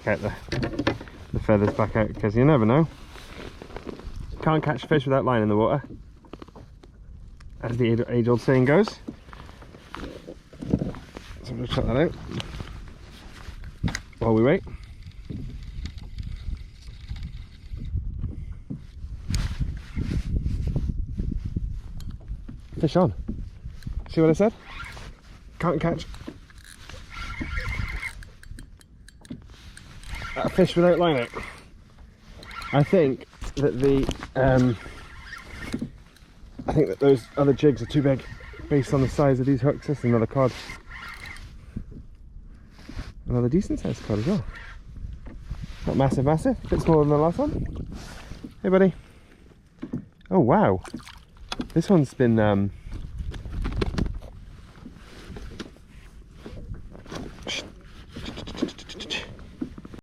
Get the feathers back out, because you never know. Can't catch fish without line in the water, as the age-old saying goes. So we'll check that out while we wait. Fish on. See what I said? Can't catch a fish without line out. I think that those other jigs are too big based on the size of these hooks. This is another cod. Another decent sized cod as well. Not massive, a bit smaller than the last one. Hey buddy. Oh wow. This one's been